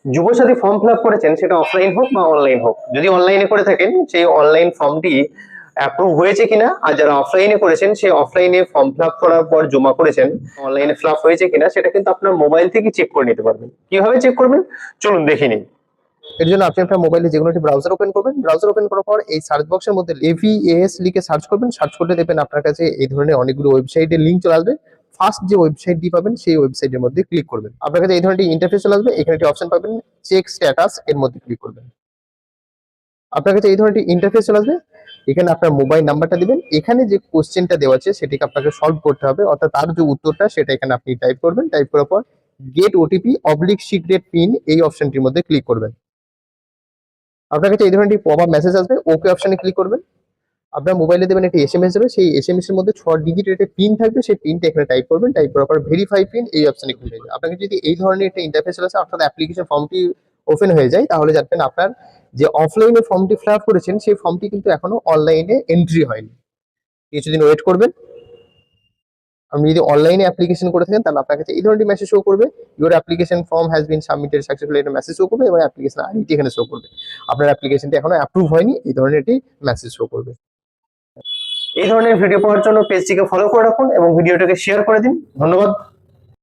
Yuvasathi form fill up করেছেন, সেটা offline হোক বা অনলাইন হোক। যদি অনলাইনে করে থাকেন, সেই অনলাইন ফর্মটি অ্যাপ্রুভ হয়েছে কিনা, আর যারা অফলাইনে করেছেন সেই অফলাইনে ফর্ম ফিল আপ করার পর জমা করেছেন, অনলাইনে ফিল আপ হয়েছে কিনা সেটা কিন্তু আপনার মোবাইল থেকে চেক করে নিতে পারবেন। কিভাবে চেক করবেন চলুন দেখে নিন। এর জন্য আপনি আপনার মোবাইলে যে কোনো একটি ব্রাউজার ওপেন করবেন। ব্রাউজার ওপেন করার পর এই সার্চ বক্সের মধ্যে AVAS লিখে সার্চ করবেন। সার্চ করলে দেখবেন আপনার কাছে এই ধরনের অনেকগুলো ওয়েবসাইটের লিঙ্ক চলে আসবে। ফার্স্ট যে ওয়েবসাইটটি পাবেন সেই ওয়েবসাইটের মধ্যে ক্লিক করবেন। আপনার কাছে এই ধরনের ইন্টারফেস চলে আসবে। এখানে একটি অপশন পাবেন চেক স্ট্যাটাস, এর মধ্যে ক্লিক করবেন। আপনার কাছে এই ধরনের ইন্টারফেস চলে আসবে। এখানে আপনার মোবাইল নাম্বারটা দিবেন। এখানে যে কোশ্চেনটা দেওয়া আছে সেটাকে আপনাকে সলভ করতে হবে, অর্থাৎ তার যে উত্তরটা সেটা এখানে আপনি টাইপ করবেন। টাইপ করার পর গেট OTP/সিক্রেট পিন এই অপশনটির মধ্যে ক্লিক করবেন। আপনার কাছে এই ধরনের একটি পপআপ মেসেজ আসবে, ওকে অপশনে ক্লিক করবেন। আপনার মোবাইলে দেবেন একটি SMS যাবে, সেই SMS এর মধ্যে 6 ডিজিটের একটা পিন থাকবে, সেই পিনটা এখানে টাইপ করবেন। টাইপ করার পর ভেরিফাই পিন এই অপশনে ক্লিক করবেন। আপনাকে যদি এই ধরনের একটা ইন্টারফেস আসে, অর্থাৎ অ্যাপ্লিকেশন ফর্মটি ওপেন হয়ে যায়, তাহলে জানবেন আপনার যে অফলাইনে ফর্মটি ফিল আপ করেছেন সেই ফর্মটি কিন্তু এখনো অনলাইনে এন্ট্রি হয়নি। কিছুদিন ওয়েট করবেন। আপনি যদি অনলাইনে অ্যাপ্লিকেশন করে থাকেন তাহলে আপনার কাছে এই ধরনের মেসেজ শো করবে, your application form has been submitted successfully, এটা মেসেজ শো করবে এবং অ্যাপ্লিকেশন আইডি এখানে শো করবে। আপনার অ্যাপ্লিকেশনটি এখনো অ্যাপ্রুভ হয়নি, এই ধরনের একটি মেসেজ শো করবে। এই ধরনের ভিডিও পাওয়ার জন্য পেজটিকে ফলো করে রাখুন এবং ভিডিওটাকে শেয়ার করে দিন। ধন্যবাদ।